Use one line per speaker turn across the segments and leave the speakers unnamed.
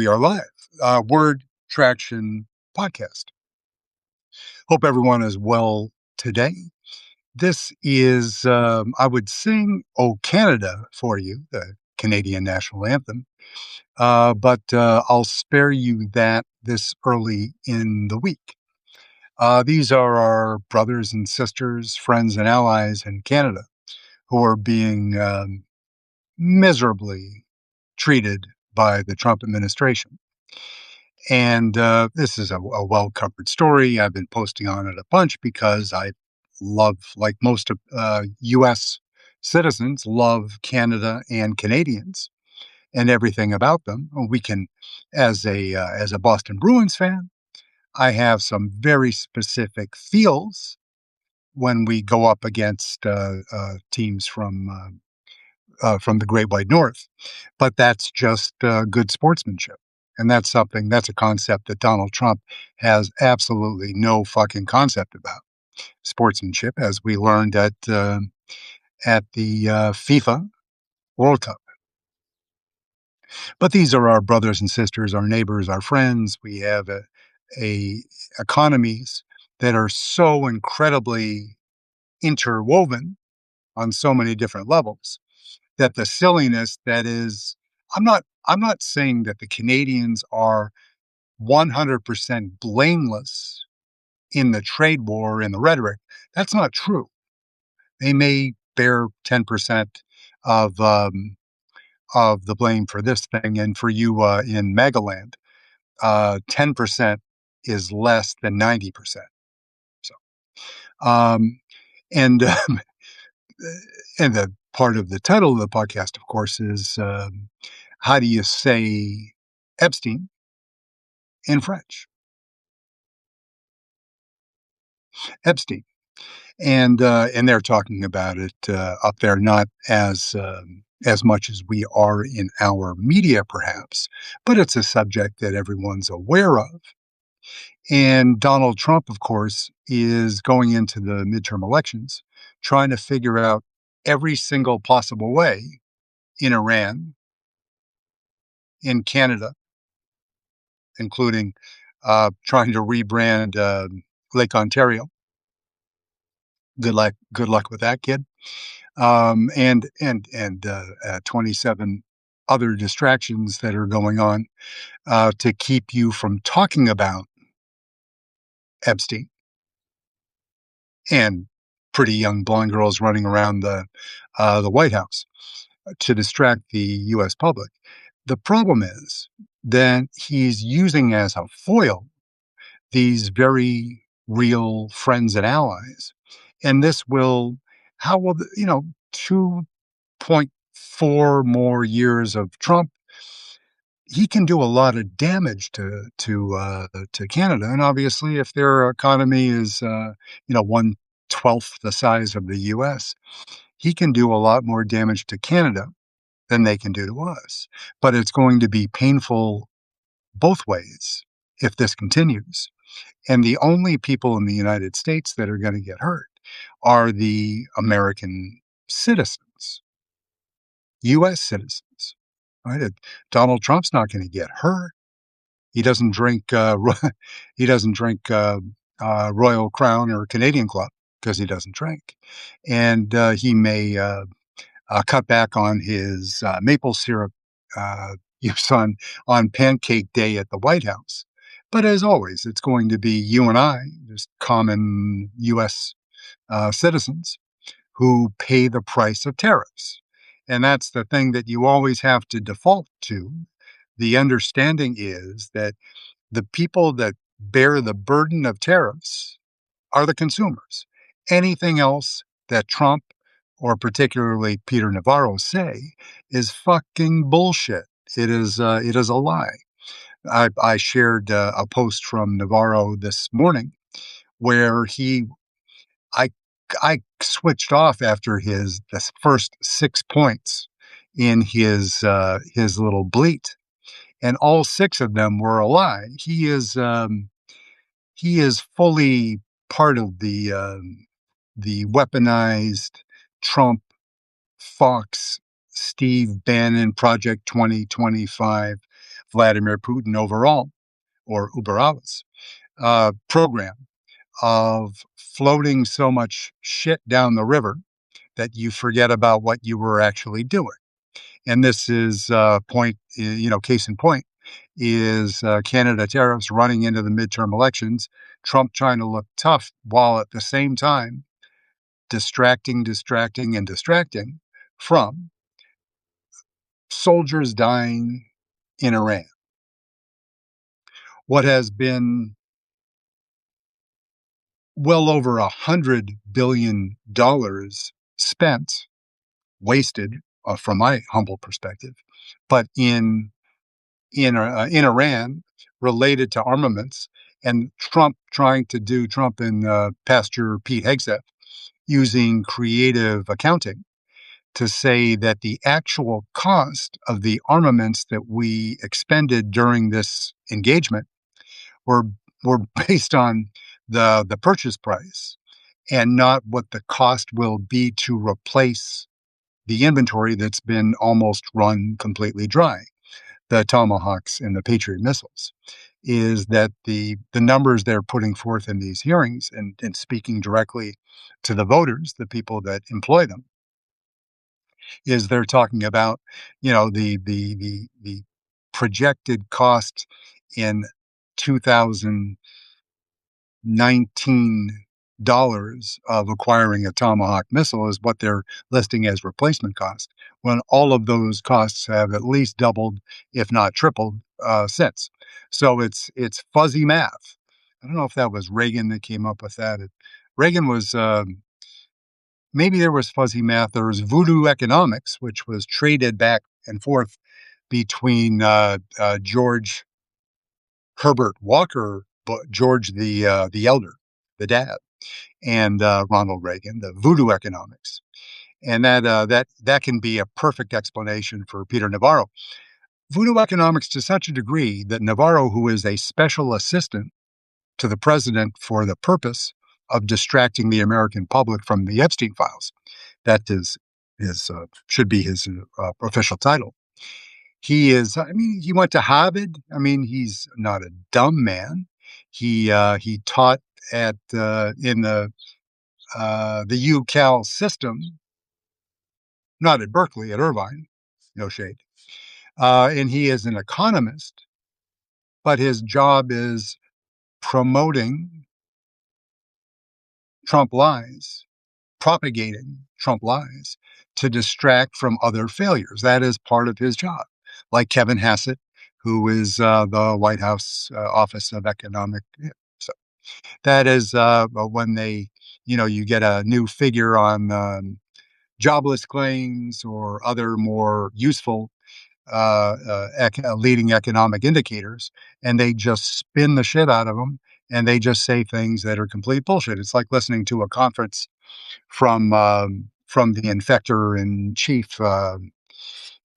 We are live. Word Traction Podcast. Hope everyone is well today. This is, I would sing "O Canada" for you, the Canadian national anthem, but I'll spare you that this early in the week. These are our brothers and sisters, friends and allies in Canada who are being miserably treated by the Trump administration. And this is a well covered story. I've been posting on it a bunch because I love, like most of U.S. citizens, love Canada and Canadians and everything about them. We can, as a Boston Bruins fan, I have some very specific feels when we go up against teams from the Great White North. But that's just good sportsmanship. And that's a concept that Donald Trump has absolutely no fucking concept about sportsmanship, as we learned at the FIFA World Cup. But these are our brothers and sisters, our neighbors, our friends. We have a economies that are so incredibly interwoven on so many different levels that the silliness that is I'm not saying that the Canadians are 100% blameless in the trade war and the rhetoric. That's not true. They may bear 10% of of the blame for this thing, and for you in Megaland, 10% is less than 90%. So, um, and and the part of the title of the podcast, of course, is how do you say Epstein in French? Epstein, and they're talking about it up there, not as much as we are in our media, perhaps, but it's a subject that everyone's aware of. And Donald Trump, of course, is going into the midterm elections trying to figure out every single possible way in Iran, in Canada, including trying to rebrand Lake Ontario. Good luck with that, kid. And 27 other distractions that are going on to keep you from talking about Epstein and pretty young blonde girls running around the White House to distract the U.S. public. The problem is that he's using as a foil these very real friends and allies. And this will, how will, 2.4 more years of Trump, he can do a lot of damage to Canada. And obviously, if their economy is, 1/12 the size of the US, he can do a lot more damage to Canada than they can do to us. But it's going to be painful both ways if this continues. And the only people in the United States that are going to get hurt are the American citizens, U.S. citizens. Right? Donald Trump's not going to get hurt. He doesn't drink. He doesn't drink Royal Crown or Canadian Club because he doesn't drink, and he may cut back on his maple syrup use on Pancake Day at the White House. But as always, it's going to be you and I, just common U.S. Citizens, who pay the price of tariffs. And that's the thing that you always have to default to. The understanding is that the people that bear the burden of tariffs are the consumers. Anything else that Trump or particularly Peter Navarro say is fucking bullshit. It is a lie. I shared a post from Navarro this morning where I I switched off after the first 6 points in his little bleat, and all six of them were a lie. He is fully part of the weaponized Trump, Fox, Steve Bannon, Project 2025 Vladimir Putin overall, or Uber alles, program of floating so much shit down the river that you forget about what you were actually doing. And this is case in point is Canada tariffs running into the midterm elections, Trump trying to look tough while at the same time distracting from soldiers dying in Iran. What has been well over $100 billion spent, wasted, from my humble perspective, but in Iran related to armaments, and Trump and Pastor Pete Hegseth using creative accounting to say that the actual cost of the armaments that we expended during this engagement were were based on the purchase price and not what the cost will be to replace the inventory that's been almost run completely dry, the Tomahawks and the Patriot missiles. Is that the numbers they're putting forth in these hearings, and speaking directly to the voters, the people that employ them, is they're talking about, the projected cost in 2019 of acquiring a Tomahawk missile is what they're listing as replacement cost, when all of those costs have at least doubled, if not tripled, since. So it's fuzzy math. I don't know if that was Reagan that came up with that. Reagan was maybe there was fuzzy math. There was voodoo economics, which was traded back and forth between George Herbert Walker, George the elder, the dad, and Ronald Reagan, the voodoo economics, and that can be a perfect explanation for Peter Navarro. Voodoo economics to such a degree that Navarro, who is a special assistant to the president for the purpose of distracting the American public from the Epstein files, that is his should be his official title. He is. I mean, he went to Harvard. I mean, he's not a dumb man. He taught at in the UCal system, not at Berkeley, at Irvine, no shade. And he is an economist, but his job is promoting Trump lies, propagating Trump lies to distract from other failures. That is part of his job. Like Kevin Hassett, who is the White House Office of Economic. Yeah, so that is when you get a new figure on jobless claims or other more useful leading economic indicators, and they just spin the shit out of them, and they just say things that are complete bullshit. It's like listening to a conference from the infector in chief,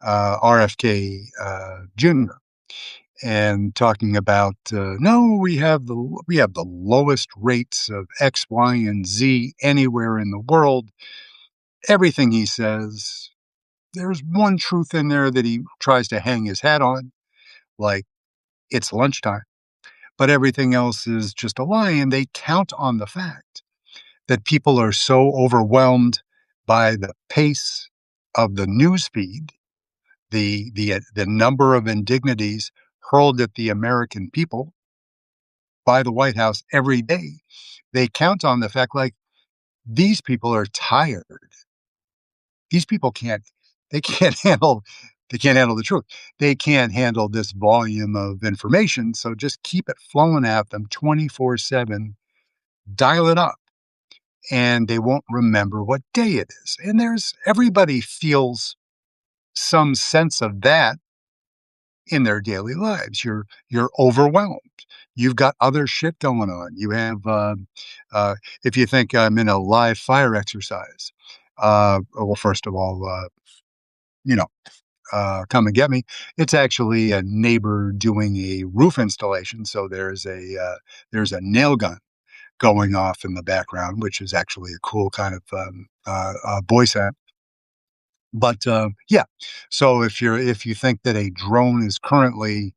RFK Jr., and talking about no, we have the lowest rates of X, Y, and Z anywhere in the world. Everything he says, there's one truth in there that he tries to hang his hat on, like it's lunchtime, but everything else is just a lie. And they count on the fact that people are so overwhelmed by the pace of the news feed, the number of indignities hurled at the American people by the White House every day. They count on the fact, like, these people are tired. These people they can't handle they can't handle the truth. They can't handle this volume of information. So just keep it flowing at them 24/7, dial it up, and they won't remember what day it is. And everybody feels some sense of that in their daily lives. You're overwhelmed. You've got other shit going on. You have, if you think I'm in a live fire exercise, well, first of all, you know, come and get me. It's actually a neighbor doing a roof installation. So there's a nail gun going off in the background, which is actually a cool kind of voice act. But, yeah, so if you think that a drone is currently,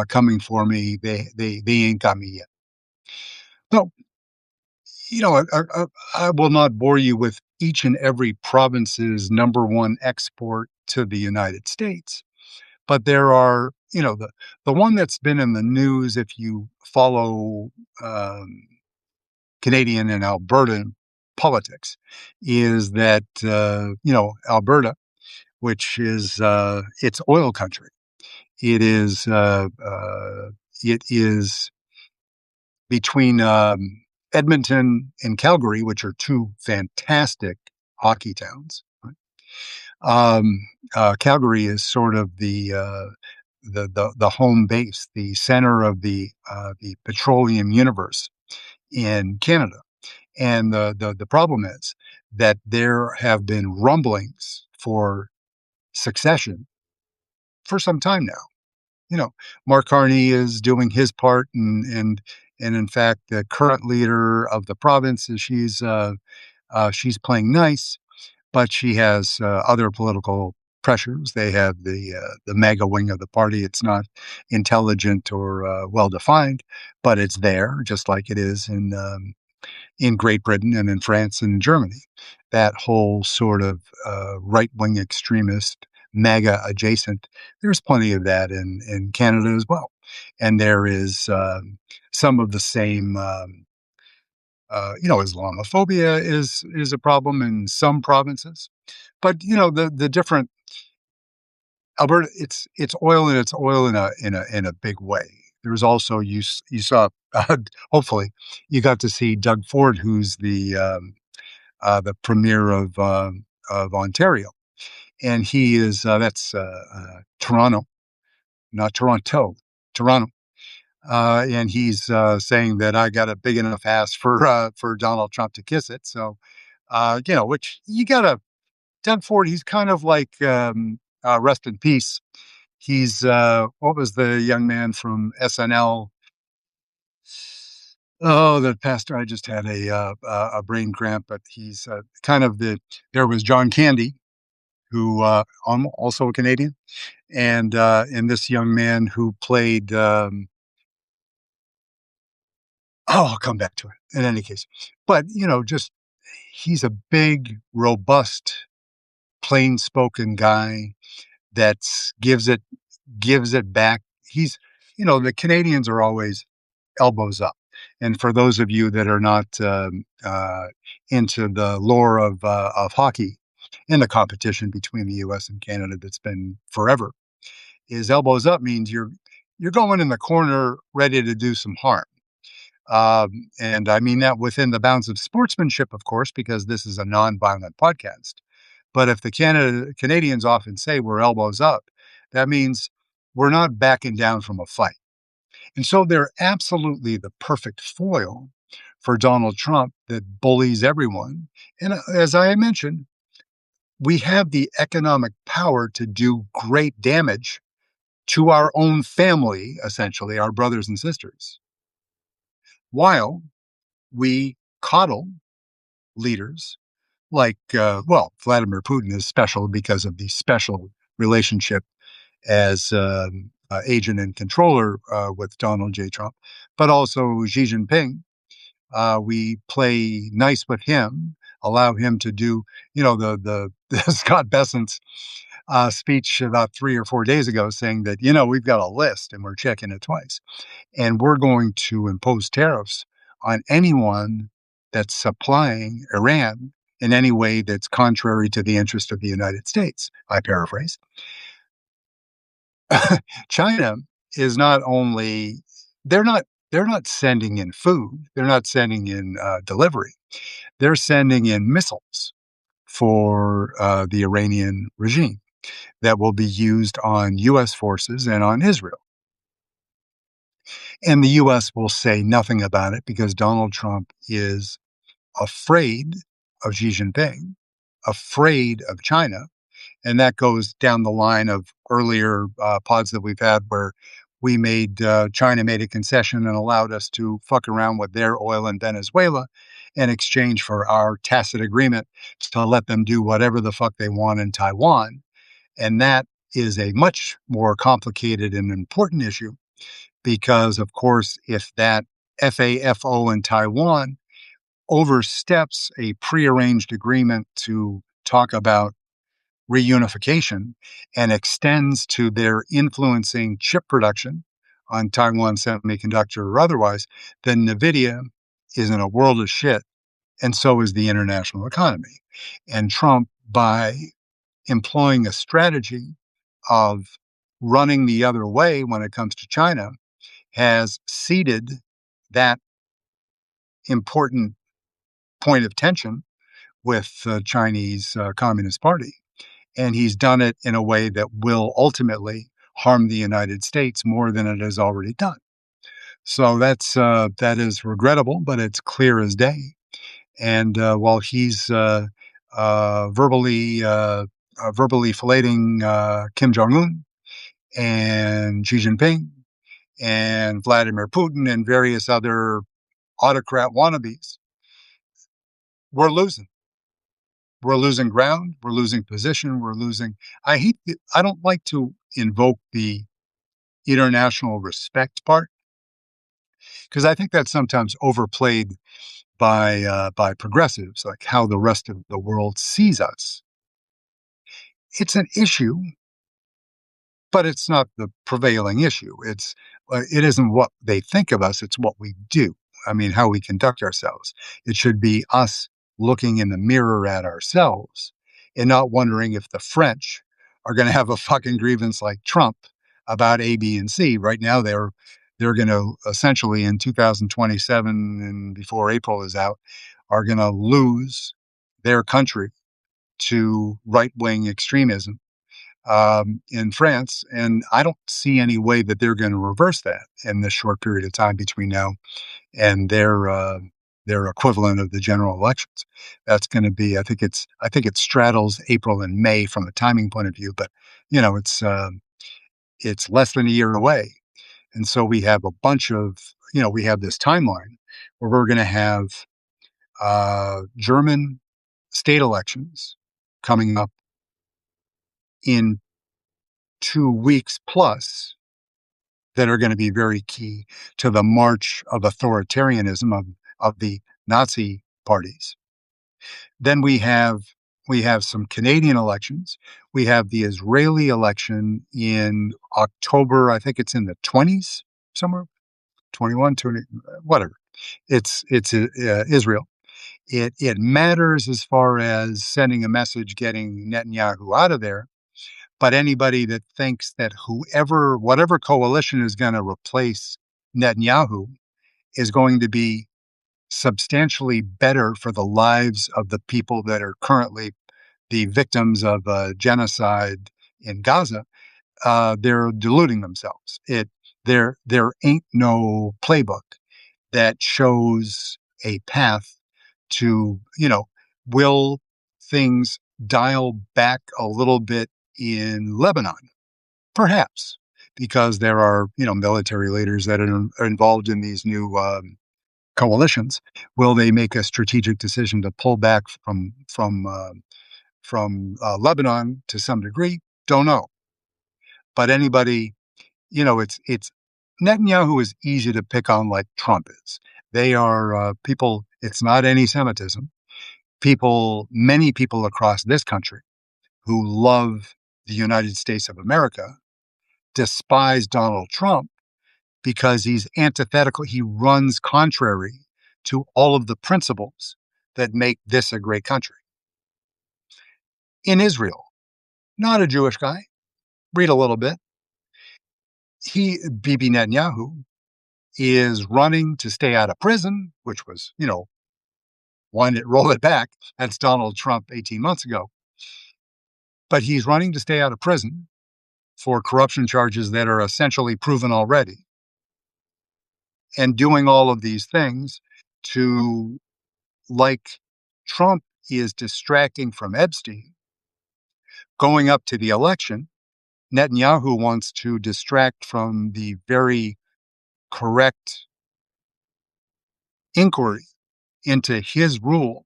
coming for me, they ain't got me yet. So, you know, I will not bore you with each and every province's number 1 export to the United States, but there are, the one that's been in the news if you follow, um, Canadian and Albertan politics is that, Alberta, which is, it's oil country. It is, it is between, Edmonton and Calgary, which are 2 fantastic hockey towns, right? Um, Calgary is sort of the home base, the center of the petroleum universe in Canada, and the problem is that there have been rumblings for succession for some time now. You know, Mark Carney is doing his part, and in fact, the current leader of the province is she's playing nice, but she has other political pressures. They have the mega wing of the party. It's not intelligent or well defined, but it's there, just like it is in Great Britain and in France and in Germany. That whole sort of right wing extremist, MAGA adjacent, there's plenty of that in Canada as well. And there is some of the same, Islamophobia is a problem in some provinces. But the different Alberta, it's oil and it's oil in a big way. There's also you saw hopefully you got to see Doug Ford, who's the premier of Ontario, and he is that's Toronto, not Toronto, Toronto, and he's saying that I got a big enough ass for Donald Trump to kiss it. So, which you gotta Doug Ford. He's kind of like rest in peace. He's what was the young man from SNL? Oh, the pastor. I just had a brain cramp, but he's kind of There was John Candy, who also a Canadian, and this young man who played. I'll come back to it. In any case, but just he's a big, robust, plain spoken guy that gives it back. He's the Canadians are always elbows up. And for those of you that are not into the lore of hockey and the competition between the U.S. and Canada that's been forever, is elbows up means you're going in the corner ready to do some harm. And I mean that within the bounds of sportsmanship, of course, because this is a non-violent podcast. But if the Canadians often say we're elbows up, that means we're not backing down from a fight. And so they're absolutely the perfect foil for Donald Trump that bullies everyone. And as I mentioned, we have the economic power to do great damage to our own family, essentially, our brothers and sisters, while we coddle leaders like, Vladimir Putin is special because of the special relationship as agent and controller with Donald J. Trump, but also Xi Jinping. We play nice with him, allow him to do, the Scott Bessent's speech about 3 or 4 days ago, saying that we've got a list and we're checking it twice, and we're going to impose tariffs on anyone that's supplying Iran in any way that's contrary to the interest of the United States. I paraphrase. China is not only they're not sending in food, they're not sending in delivery, they're sending in missiles for the Iranian regime that will be used on U.S. forces and on Israel. And the U.S. will say nothing about it because Donald Trump is afraid of Xi Jinping, afraid of China. And that goes down the line of earlier pods that we've had where China made a concession and allowed us to fuck around with their oil in Venezuela. in exchange for our tacit agreement to let them do whatever the fuck they want in Taiwan. And that is a much more complicated and important issue because, of course, if that FAFO in Taiwan oversteps a prearranged agreement to talk about reunification and extends to their influencing chip production on Taiwan Semiconductor or otherwise, then NVIDIA is in a world of shit, and so is the international economy. And Trump, by employing a strategy of running the other way when it comes to China, has ceded that important point of tension with the Chinese Communist Party. And he's done it in a way that will ultimately harm the United States more than it has already done. So that is regrettable, but it's clear as day. And while he's verbally filleting Kim Jong Un and Xi Jinping and Vladimir Putin and various other autocrat wannabes, we're losing. We're losing ground. We're losing position. We're losing. I don't like to invoke the international respect part because I think that's sometimes overplayed by progressives, like how the rest of the world sees us. It's an issue, but it's not the prevailing issue. It isn't what they think of us, it's what we do. I mean, how we conduct ourselves. It should be us looking in the mirror at ourselves and not wondering if the French are going to have a fucking grievance like Trump about A, B, and C. Right now, they're going to essentially in 2027 and before April is out, are going to lose their country to right wing extremism in France. And I don't see any way that they're going to reverse that in this short period of time between now and their equivalent of the general elections. That's going to be, I think it straddles April and May from a timing point of view, but you know, it's less than a year away. And so we have a bunch of, we have this timeline where we're going to have German state elections coming up in 2 weeks plus that are going to be very key to the march of authoritarianism of the Nazi parties. Then we have some Canadian elections. We have the Israeli election in October. I think it's in the 20s somewhere, 21, 20, whatever. It's Israel. It matters as far as sending a message, getting Netanyahu out of there. But anybody that thinks that whatever coalition is going to replace Netanyahu is going to be substantially better for the lives of the people that are currently the victims of genocide in Gaza, they're deluding themselves. There ain't no playbook that shows a path to, will things dial back a little bit in Lebanon? Perhaps, because there are, military leaders that are involved in these new coalitions. Will they make a strategic decision to pull back from Lebanon to some degree? Don't know. But anybody, it's Netanyahu is easy to pick on like Trump is. They are people. It's not anti-Semitism. Many people across this country who love the United States of America despise Donald Trump because he's antithetical. He runs contrary to all of the principles that make this a great country. In Israel, not a Jewish guy. Read a little bit. Bibi Netanyahu, is running to stay out of prison, which was, roll it back. That's Donald Trump 18 months ago. But he's running to stay out of prison for corruption charges that are essentially proven already. And doing all of these things to, like Trump is distracting from Epstein, going up to the election, Netanyahu wants to distract from the very correct inquiry into his rule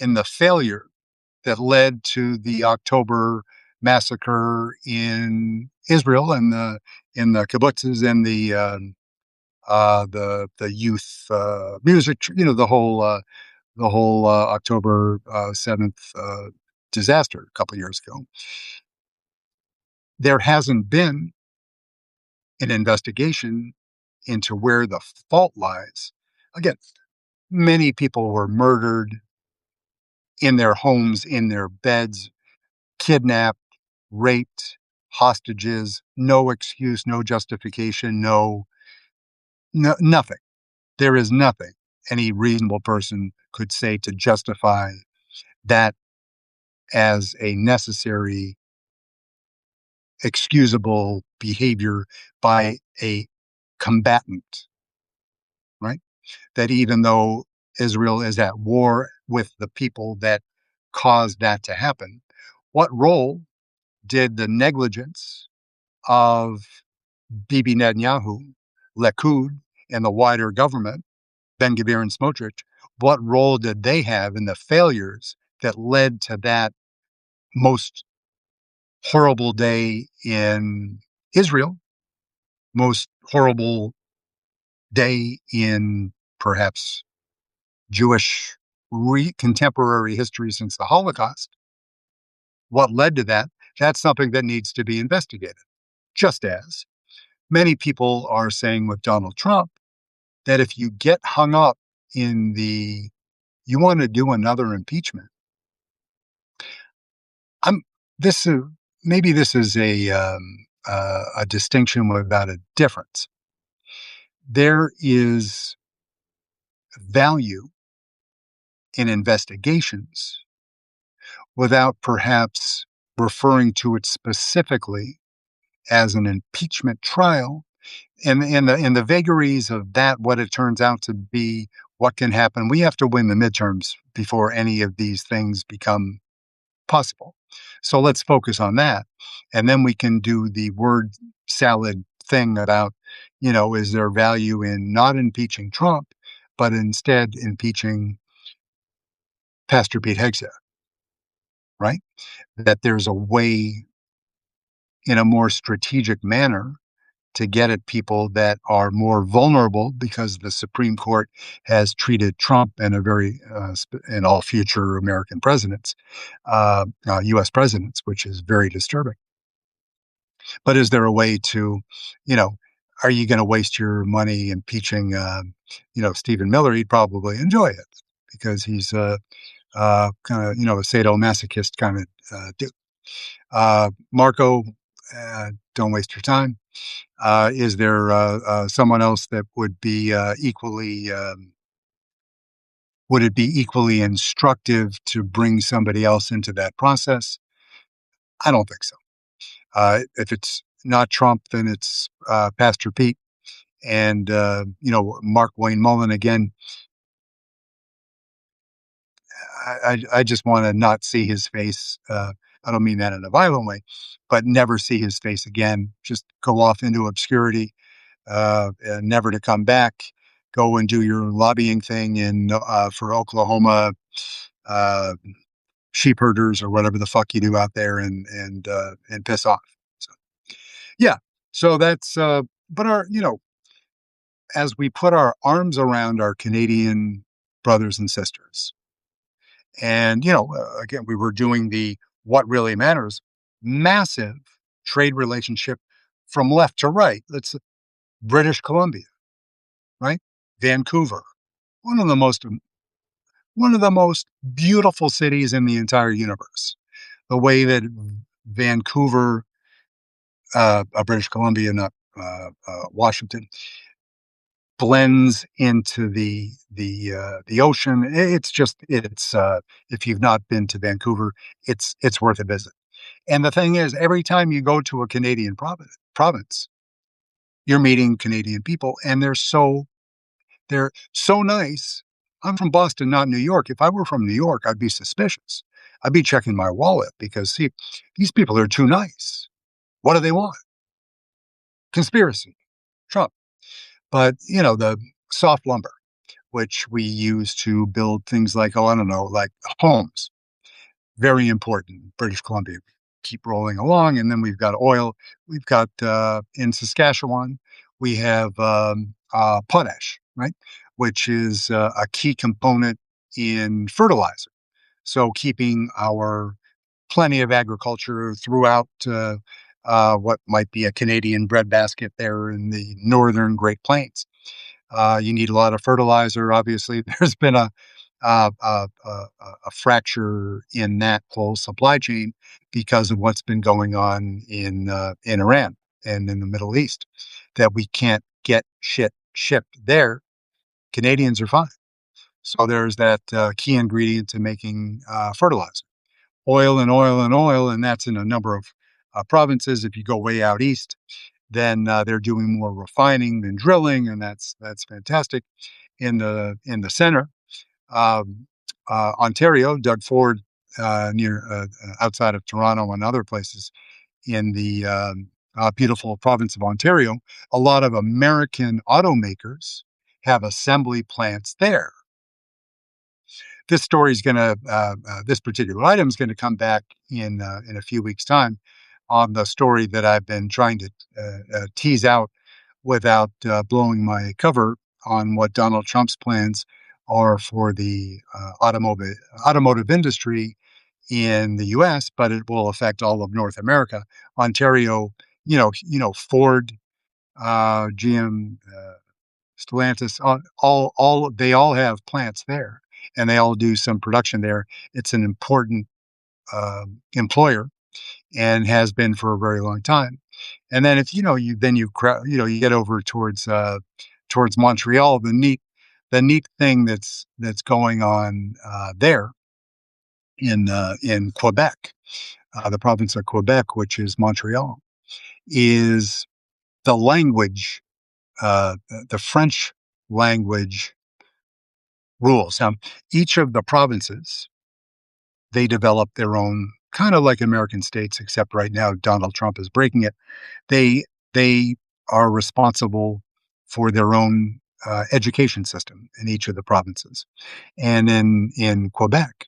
in the failure that led to the October massacre in Israel and the kibbutzes and the youth music, the whole October 7th disaster a couple years ago. There hasn't been an investigation into where the fault lies. Again, many people were murdered in their homes, in their beds, kidnapped, raped, hostages, no excuse, no justification, nothing. There is nothing any reasonable person could say to justify that as a necessary, excusable behavior by a combatant, right? That even though Israel is at war with the people that caused that to happen, what role did the negligence of Bibi Netanyahu, Likud, and the wider government, Ben-Gvir and Smotrich, what role did they have in the failures that led to that most horrible day in Israel, most horrible day in perhaps Jewish contemporary history since the Holocaust? What led to that? That's something that needs to be investigated. Just as many people are saying with Donald Trump that if you get hung up in you want to do another impeachment. I'm this is maybe this is a distinction without a difference. There is value in investigations without perhaps referring to it specifically as an impeachment trial, and the vagaries of that, what it turns out to be, what can happen. We have to win the midterms before any of these things become possible. So let's focus on that. And then we can do the word salad thing about, is there value in not impeaching Trump, but instead impeaching Pastor Pete Hegseth, right? That there's a way in a more strategic manner to get at people that are more vulnerable because the Supreme Court has treated Trump and and all future American presidents, U.S. presidents, which is very disturbing. But is there a way to, you know, are you going to waste your money impeaching, Stephen Miller? He'd probably enjoy it because he's kind of, a sadomasochist kind of dude. Marco, don't waste your time. Is there someone else that would be would it be equally instructive to bring somebody else into that process? I don't think so. If it's not Trump, then it's Pastor Pete and Mark Wayne Mullen again. I just want to not see his face. I don't mean that in a violent way, but never see his face again. Just go off into obscurity, and never to come back. Go and do your lobbying thing for Oklahoma uh, sheep herders or whatever the fuck you do out there, and piss off. So, yeah. So that's but as we put our arms around our Canadian brothers and sisters, and again, we were doing the what really matters, massive trade relationship from left to right. That's British Columbia, right? Vancouver, one of the most one of the most beautiful cities in the entire universe. The way that Vancouver, British Columbia, not Washington, blends into the ocean. It's if you've not been to Vancouver, it's worth a visit. And the thing is, every time you go to a Canadian province, you're meeting Canadian people, and they're so nice. I'm from Boston, not New York. If I were from New York, I'd be suspicious. I'd be checking my wallet because, see, these people are too nice. What do they want? Conspiracy, Trump. But, the soft lumber. which we use to build things like, oh, I don't know, like homes. Very important, British Columbia. Keep rolling along, and then we've got oil. We've got, in Saskatchewan, we have, potash, right? Which is, a key component in fertilizer. So keeping our plenty of agriculture throughout, what might be a Canadian breadbasket there in the northern Great Plains. You need a lot of fertilizer. Obviously, there's been a fracture in that whole supply chain because of what's been going on in Iran and in the Middle East, that we can't get shit shipped there. Canadians are fine. So there's that key ingredient to making fertilizer, oil and oil and oil, and that's in a number of provinces. If you go way out east, then they're doing more refining than drilling, and that's fantastic. In the center, um, Ontario, Doug Ford, near outside of Toronto and other places in the beautiful province of Ontario, a lot of American automakers have assembly plants there. This story is going to this particular item is going to come back in a few weeks' time on the story that I've been trying to tease out without blowing my cover on what Donald Trump's plans are for the automotive industry in the U.S., but it will affect all of North America. Ontario, Ford, GM, Stellantis, all they all have plants there, and they all do some production there. It's an important employer and has been for a very long time. And then if you get over towards Montreal, the neat thing that's going on there in Quebec, the province of Quebec, which is Montreal, is the language, the French language rules. Each of the provinces, they develop their own, kind of like American states, except right now Donald Trump is breaking it. They are responsible for their own education system in each of the provinces, and in Quebec,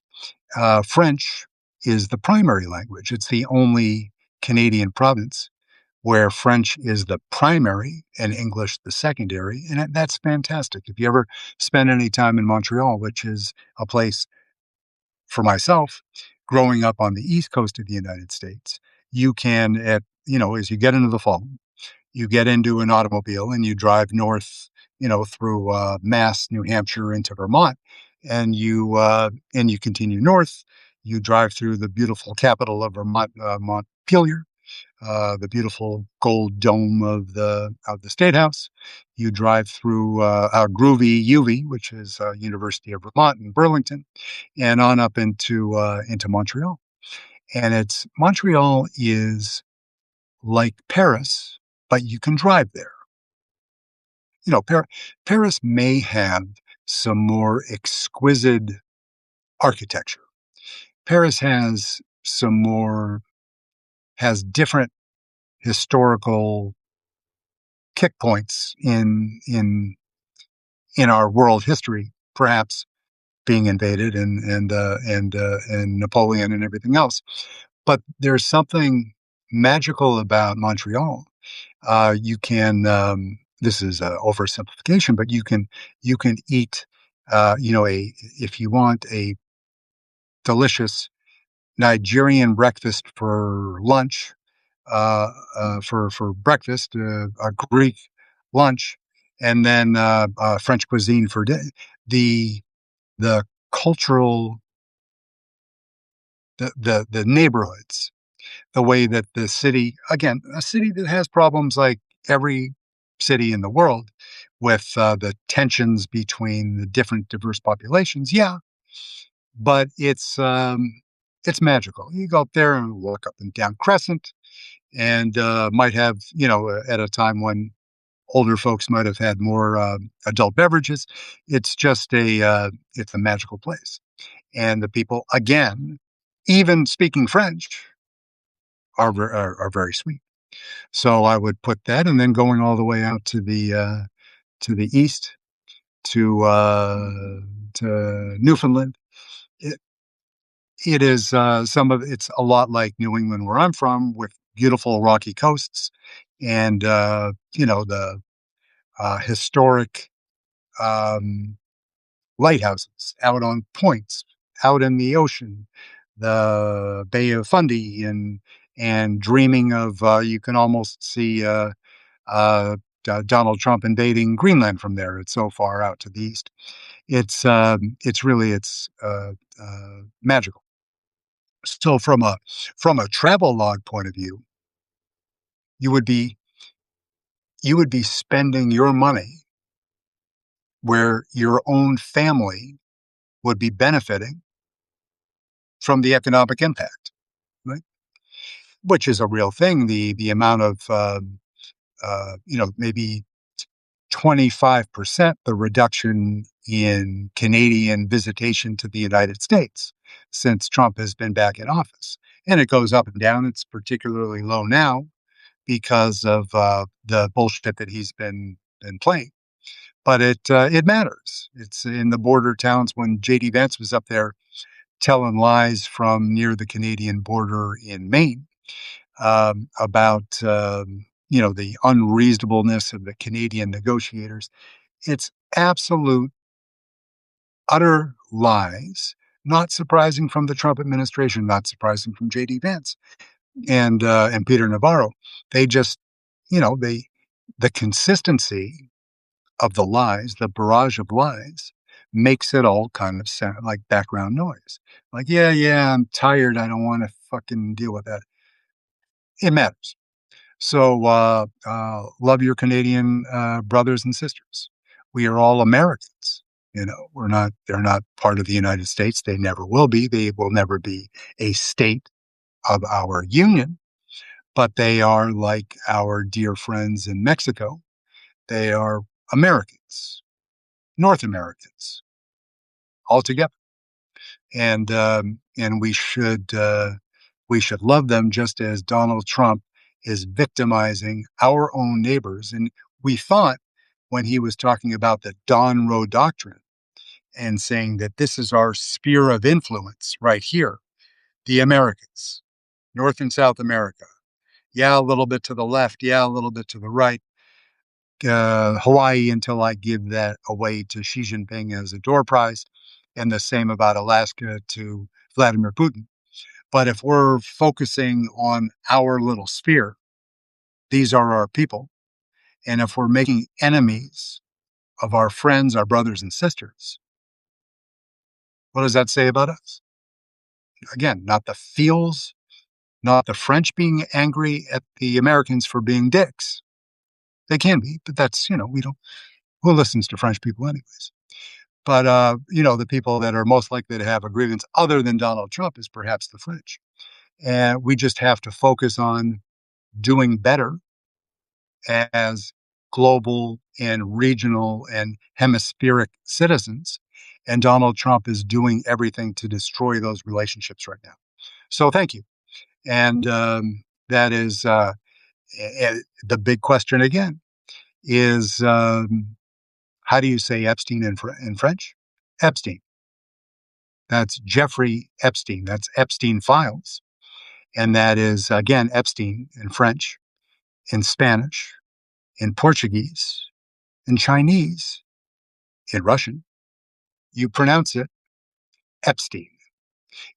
French is the primary language. It's the only Canadian province where French is the primary and English the secondary, and that's fantastic. If you ever spend any time in Montreal, which is a place for myself, growing up on the East Coast of the United States, you can, as you get into the fall, you get into an automobile and you drive north, through Mass, New Hampshire into Vermont, and you continue north. You drive through the beautiful capital of Vermont, Montpelier, the beautiful gold dome of the State House. You drive through groovy UV, which is University of Vermont in Burlington, and on up into Montreal. And it's Montreal is like Paris, but you can drive there. Paris may have some more exquisite architecture. Paris has different historical kick points in our world history, perhaps being invaded and Napoleon and everything else. But there's something magical about Montreal. You can this is an oversimplification, but you can eat if you want a delicious Nigerian breakfast for lunch, for breakfast, a Greek lunch, and then French cuisine for dinner. The cultural, the neighborhoods, the way that the city, again, a city that has problems like every city in the world, with the tensions between the different diverse populations. Yeah, but it's magical. You go up there and walk up and down Crescent, and might have, at a time when older folks might have had more adult beverages. It's a magical place, and the people, again, even speaking French, are very sweet. So I would put that, and then going all the way out to the east, to Newfoundland. It, it is it's a lot like New England, where I'm from, with beautiful rocky coasts, and the historic um, lighthouses out on points, out in the ocean, the Bay of Fundy, and dreaming of you can almost see uh, Donald Trump invading Greenland from there. It's so far out to the east. It's magical. So from a travel log point of view, you would be you would be spending your money where your own family would be benefiting from the economic impact, right? Which is a real thing. The amount of maybe 25% the reduction in Canadian visitation to the United States since Trump has been back in office. And it goes up and down. It's particularly low now because of the bullshit that he's been playing. But it matters. It's in the border towns. When JD Vance was up there telling lies from near the Canadian border in Maine about the unreasonableness of the Canadian negotiators. It's absolute, utter lies. Not surprising from the Trump administration, not surprising from JD Vance and Peter Navarro. They just, they the consistency of the lies, the barrage of lies, makes it all kind of sound like background noise. Like, yeah, I'm tired. I don't want to fucking deal with that. It matters. So, love your Canadian brothers and sisters. We are all Americans. They're not part of the United States. They never will be. They will never be a state of our union, but they are like our dear friends in Mexico. They are Americans, North Americans altogether. And we should love them just as Donald Trump is victimizing our own neighbors. And we thought, when he was talking about the Don Roe doctrine and saying that this is our sphere of influence right here, the Americas, North and South America. Yeah, a little bit to the left. Yeah, a little bit to the right. Hawaii, until I give that away to Xi Jinping as a door prize, and the same about Alaska to Vladimir Putin. But if we're focusing on our little sphere, these are our people. And if we're making enemies of our friends, our brothers and sisters, what does that say about us? Again, not the feels, not the French being angry at the Americans for being dicks. They can be, but we don't, who listens to French people anyways? But, the people that are most likely to have a grievance other than Donald Trump is perhaps the French. And we just have to focus on doing better as global and regional and hemispheric citizens. And Donald Trump is doing everything to destroy those relationships right now. So thank you. And that is the big question again is how do you say Epstein in French? Epstein. That's Jeffrey Epstein. That's Epstein Files. And that is, again, Epstein in French, in Spanish, in Portuguese, in Chinese, in Russian. You pronounce it Epstein.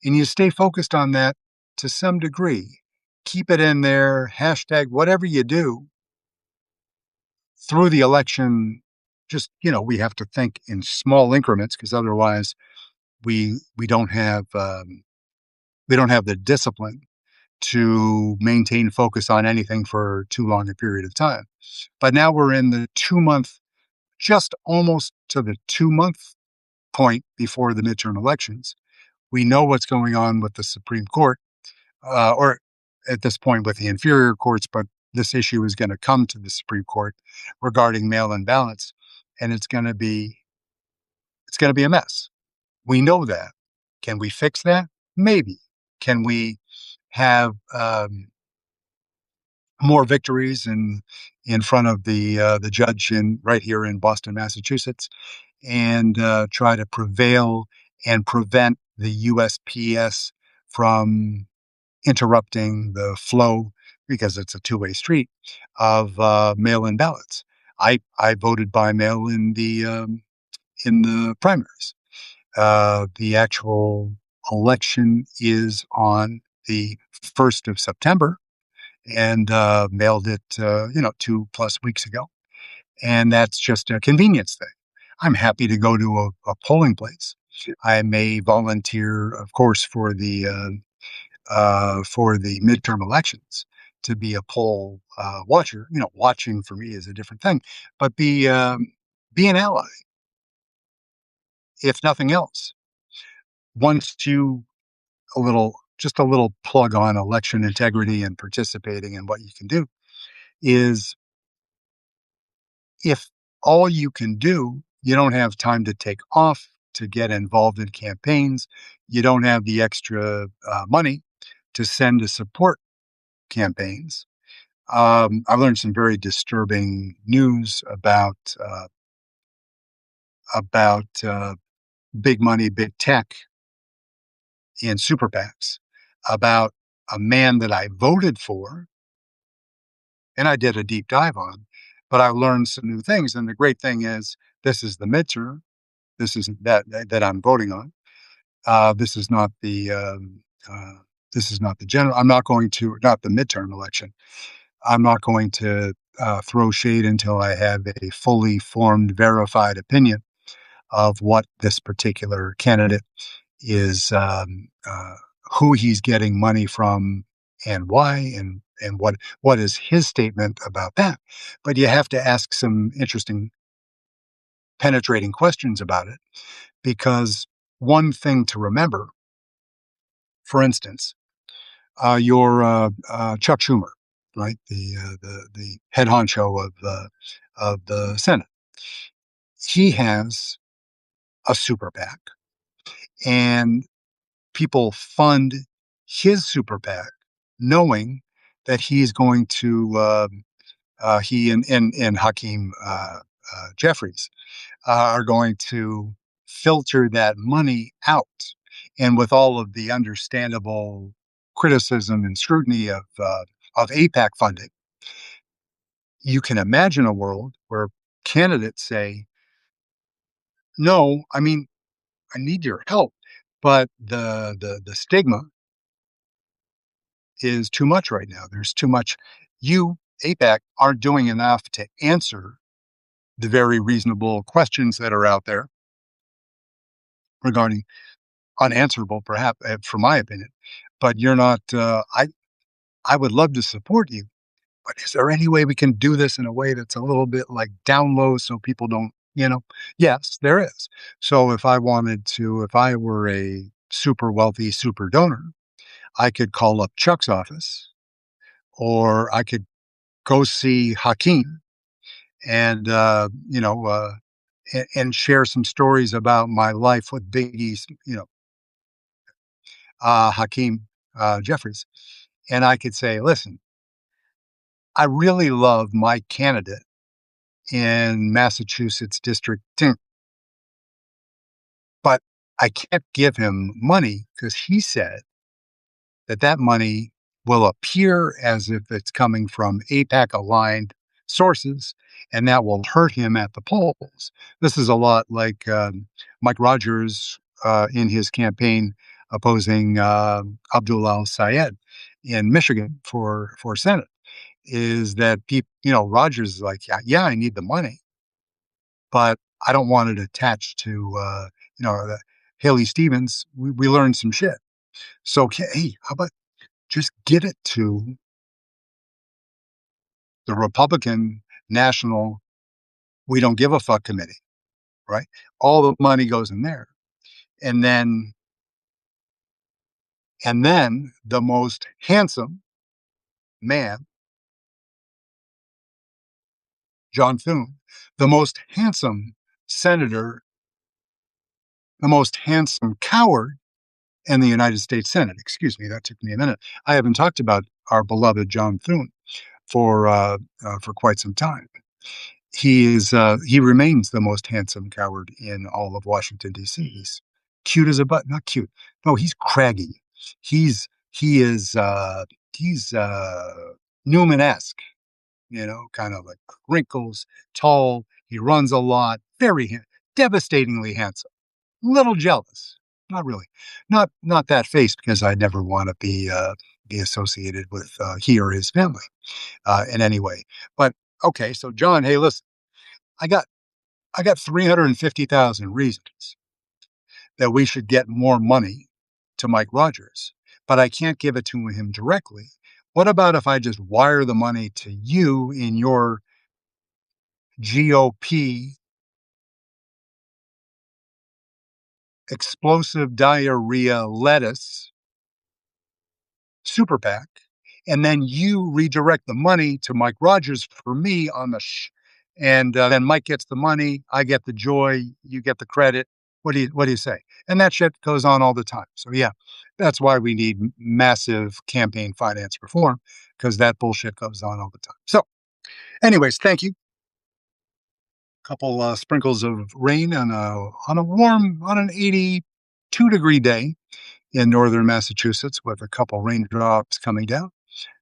And you stay focused on that to some degree. Keep it in there, hashtag whatever you do through the election. Just, we have to think in small increments, because otherwise we don't have the discipline to maintain focus on anything for too long a period of time. But now we're in the 2 month, just almost to the 2 month point before the midterm elections. We know what's going on with the Supreme Court, or at this point with the inferior courts, but this issue is going to come to the Supreme Court regarding mail-in ballots, and it's going to be a mess. We know that. Can we fix that? Maybe. Can we have more victories in front of the judge in right here in Boston, Massachusetts, and try to prevail and prevent the USPS from interrupting the flow, because it's a two-way street, of mail-in ballots. I voted by mail in the primaries. The actual election is on the 1st of September, and mailed it, 2+ weeks ago. And that's just a convenience thing. I'm happy to go to a polling place. I may volunteer, of course, for the midterm elections to be a poll watcher. Watching for me is a different thing, but be an ally, if nothing else. Once you just a little plug on election integrity and participating and what you can do is, if all you can do, you don't have time to take off to get involved in campaigns, you don't have the extra money to send to support campaigns. I learned some very disturbing news about big money, big tech in super PACs, about a man that I voted for, and I did a deep dive on, but I learned some new things. And the great thing is, this is the midterm. This isn't that I'm voting on. This is not uh, the general. I'm not going to, not the midterm election. I'm not going to throw shade until I have a fully formed, verified opinion of what this particular candidate is, who he's getting money from, and why, and what is his statement about that. But you have to ask some interesting, penetrating questions about it, because one thing to remember, for instance, your Chuck Schumer, right? The head honcho of the Senate. He has a super PAC, and people fund his super PAC, knowing that he's going to he and Hakeem Jeffries are going to filter that money out. And with all of the understandable criticism and scrutiny of APAC funding, you can imagine a world where candidates say, "No, I mean, I need your help, but the stigma is too much right now. There's too much. You, APAC, aren't doing enough to answer the very reasonable questions that are out there regarding unanswerable, perhaps, from my opinion. But you're not. I would love to support you, but is there any way we can do this in a way that's a little bit like down low, so people don't, Yes, there is. So if I were a super wealthy super donor, I could call up Chuck's office, or I could go see Hakeem, and and share some stories about my life with Biggie's, Hakeem Jeffries, and I could say, "Listen, I really love my candidate in Massachusetts District 10, but I can't give him money because he said that money will appear as if it's coming from APAC aligned sources, and that will hurt him at the polls." This is a lot like Mike Rogers in his campaign opposing Abdul Al Sayed in Michigan for Senate. Is that people, Rogers is like, yeah, yeah, I need the money, but I don't want it attached to, Haley Stevens. We learned some shit. So, hey, how about just get it to the Republican National We Don't Give a Fuck Committee, right? All the money goes in there. And then the most handsome man, John Thune, the most handsome senator, the most handsome coward in the United States Senate. Excuse me, that took me a minute. I haven't talked about our beloved John Thune, for quite some time. He remains the most handsome coward in all of Washington, D.C. He's cute as a button, not cute. No, he's craggy. He is he's Newman-esque, kind of like wrinkles, tall. He runs a lot, devastatingly handsome. Little jealous. Not really. Not that face because I never want to be associated with he or his family in any way. But okay, so John, hey, listen, I got I got 350,000 reasons that we should get more money to Mike Rogers, but I can't give it to him directly. What about if I just wire the money to you in your GOP explosive diarrhea lettuce super PAC, and then you redirect the money to Mike Rogers for me on and then Mike gets the money, I get the joy, you get the credit. What do you say? And that shit goes on all the time. So yeah, that's why we need massive campaign finance reform because that bullshit goes on all the time. So, anyways, thank you. Couple sprinkles of rain on an 82-degree day in northern Massachusetts with a couple raindrops coming down,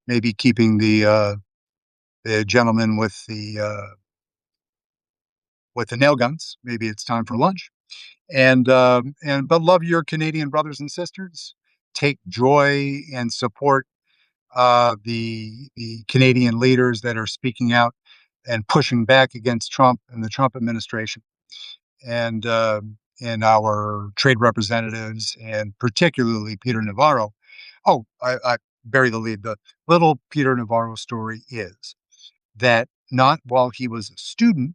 maybe keeping the gentleman with the nail guns. Maybe it's time for lunch. But love your Canadian brothers and sisters. Take joy and support the Canadian leaders that are speaking out and pushing back against Trump and the Trump administration, and and our trade representatives, and particularly Peter Navarro. Oh, I bury the lead. The little Peter Navarro story is that not while he was a student,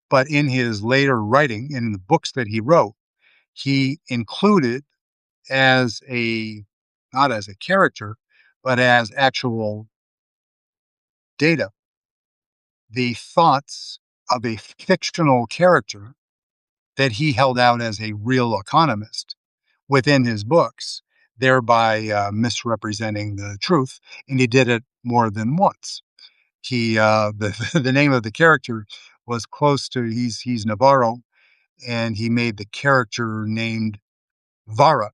but in his later writing and in the books that he wrote, he included as a not as a character, but as actual data, the thoughts of a fictional character that he held out as a real economist within his books, thereby misrepresenting the truth. And he did it more than once. The name of the character was close to he's Navarro, and he made the character named Vara,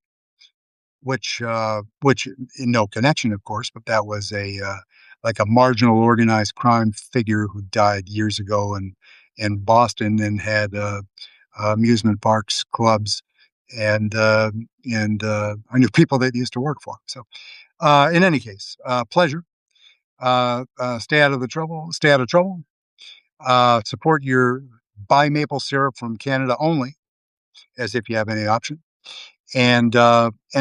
which in no connection, of course, but that was a like a marginal organized crime figure who died years ago in Boston and had amusement parks, clubs, and I knew people that used to work for him. So, in any case, pleasure. Stay out of the trouble. Stay out of trouble. Support your buy maple syrup from Canada only, as if you have any option, and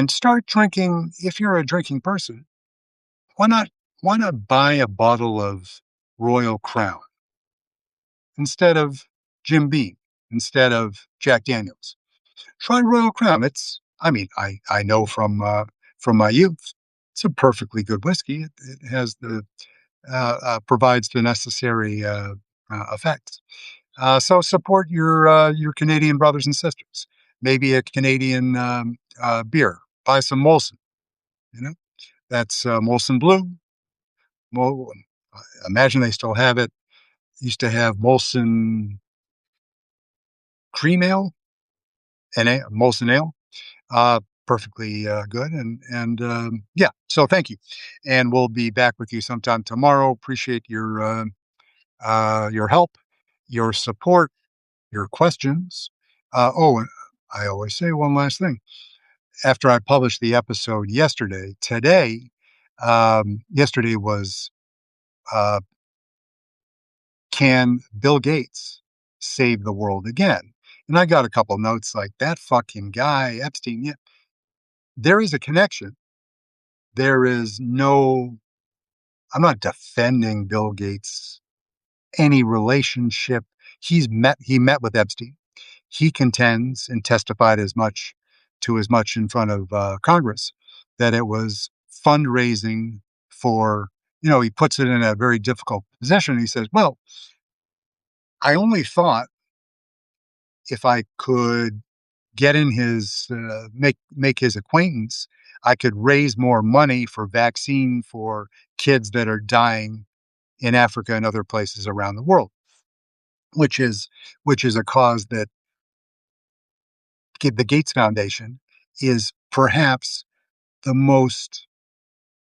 start drinking. If you're a drinking person, why not why not buy a bottle of Royal Crown instead of Jim Beam, instead of Jack Daniels? Try Royal Crown. I mean, I know from my youth, it's a perfectly good whiskey. It has provides the necessary effects. So support your Canadian brothers and sisters. Maybe a Canadian beer. Buy some Molson. You know, that's Molson Blue. Mol- Imagine they still have it. Used to have Molson Cream Ale and Molson Ale. Perfectly good, and yeah. So thank you, and we'll be back with you sometime tomorrow. Appreciate your help, your support, your questions. And I always say one last thing. After I published the episode yesterday was uh, can Bill Gates save the world again? And I got a couple notes like that fucking guy Epstein. Yeah, there is a connection. There is no. I'm not defending Bill Gates any relationship. He met with Epstein. He contends and testified as much in front of Congress that it was fundraising for, he puts it in a very difficult position. He says, well, I only thought if I could get in make his acquaintance, I could raise more money for vaccine for kids that are dying in Africa and other places around the world, which is which is a cause that the Gates Foundation is perhaps the most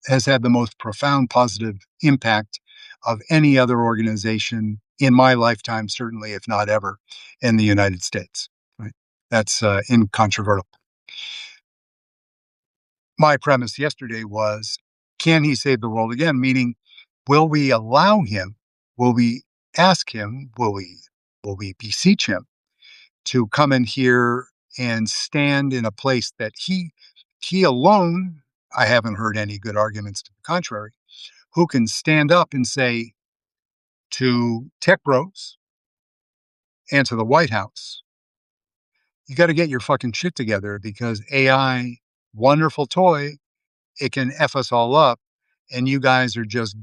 has had the most profound positive impact of any other organization in my lifetime, certainly, if not ever, in the United States. Right? That's incontrovertible. My premise yesterday was, can he save the world again? Meaning, will we allow him? Will we ask him? Will we beseech him to come in here and stand in a place that he alone? I haven't heard any good arguments to the contrary. Who can stand up and say to tech bros and to the White House, you got to get your fucking shit together because AI, wonderful toy, it can F us all up. And you guys are just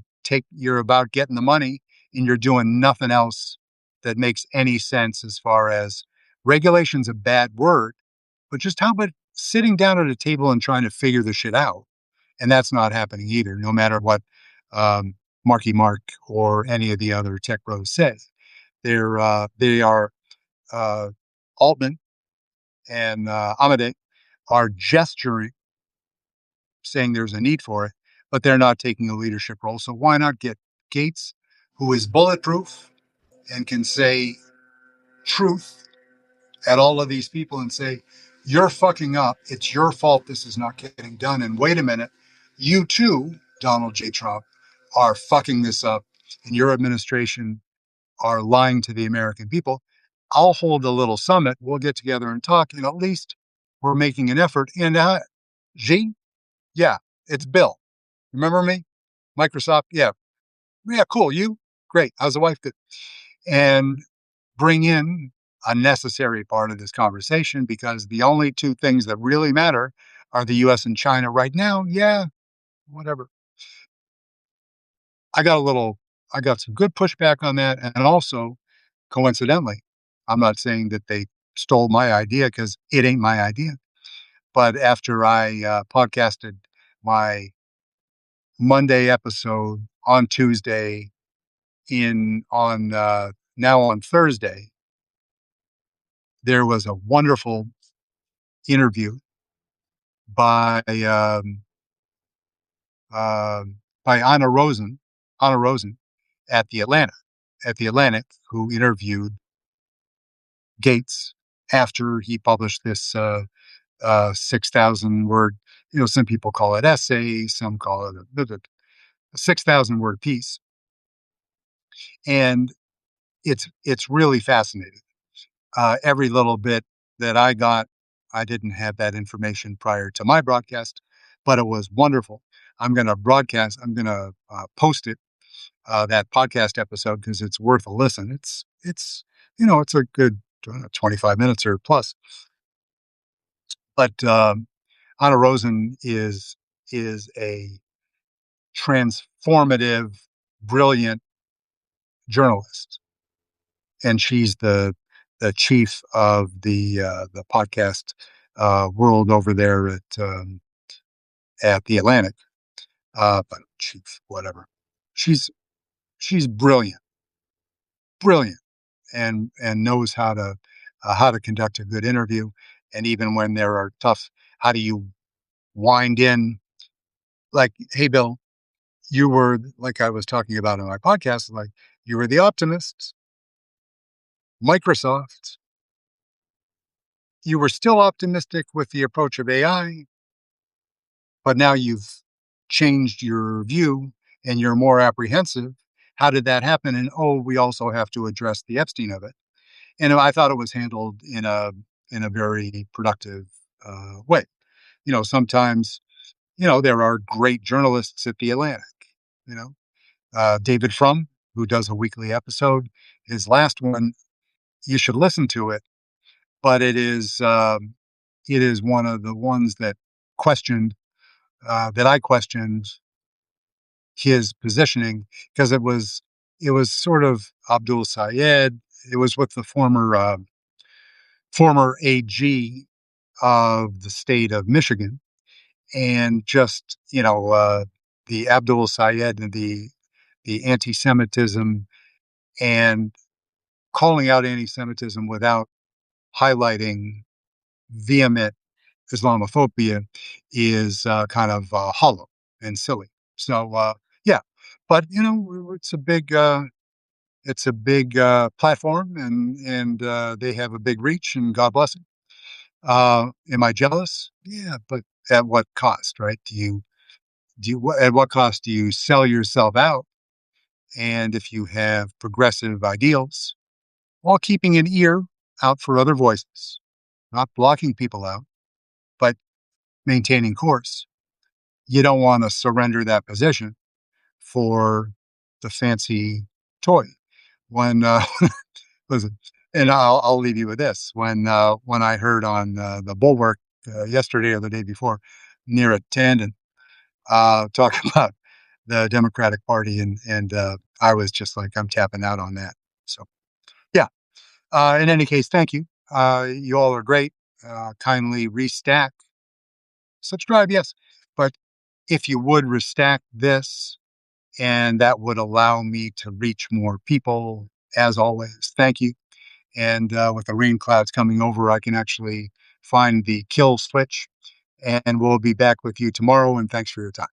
you're about getting the money and you're doing nothing else that makes any sense as far as regulation's a bad word, but just how about sitting down at a table and trying to figure the shit out? And that's not happening either, no matter what um, Marky Mark or any of the other tech bros say. They are uh, Altman and Amade are gesturing, saying there's a need for it, but they're not taking a leadership role. So why not get Gates, who is bulletproof and can say truth at all of these people and say, you're fucking up. It's your fault this is not getting done. And wait a minute, you too, Donald J. Trump, are fucking this up, and your administration are lying to the American people. I'll hold a little summit. We'll get together and talk, and at least we're making an effort. And G, yeah, it's Bill. Remember me? Microsoft, yeah, yeah, cool. You, great. How's the wife? Good. And bring in a necessary part of this conversation because the only two things that really matter are the US and China right now. Yeah, whatever. I got a little, I got some good pushback on that. And also, coincidentally, I'm not saying that they stole my idea because it ain't my idea. But after I podcasted my Monday episode on Tuesday, in on now on Thursday, there was a wonderful interview by by Anna Rosen at the Atlantic, who interviewed Gates after he published this 6,000 word. You know, some people call it essay, some call it a 6,000 word piece, and it's really fascinating. Every little bit that I got, I didn't have that information prior to my broadcast, but it was wonderful. I'm going to post it, that podcast episode, because it's worth a listen. It's a good 25 minutes or plus. But Anna Rosen is a transformative, brilliant journalist, and she's the chief of the podcast world over there at the Atlantic. But chief, whatever. She's she's brilliant, brilliant, and knows how to conduct a good interview. And even when there are tough, how do you wind in like, hey, Bill, you were like I was talking about in my podcast, like you were the optimist, Microsoft. You were still optimistic with the approach of AI, but now you've changed your view and you're more apprehensive. How did that happen? And oh, we also have to address the Epstein of it. And I thought it was handled in a very productive way. Sometimes there are great journalists at the Atlantic. You know, David Frum, who does a weekly episode, his last one, you should listen to it. But it is one of the ones that I questioned his positioning because it was sort of Abdul Sayed. It was with the former AG of the state of Michigan, and just, the Abdul Sayed and the anti-Semitism and calling out anti-Semitism without highlighting vehement Islamophobia is kind of hollow and silly. So yeah, but it's a big platform, and they have a big reach, and God bless it. Am I jealous? Yeah, but at what cost, right? At what cost do you sell yourself out? And if you have progressive ideals, while keeping an ear out for other voices, not blocking people out, but maintaining course, you don't want to surrender that position for the fancy toy. When listen, and I'll leave you with this. When I heard on the Bulwark yesterday or the day before, near Tandon, talk about the Democratic Party, and I was just like, I'm tapping out on that. So yeah. In any case, thank you. You all are great. Kindly restack such drive, yes, but if you would restack this, and that would allow me to reach more people. As always, thank you. And with the rain clouds coming over, I can actually find the kill switch. And we'll be back with you tomorrow. And thanks for your time.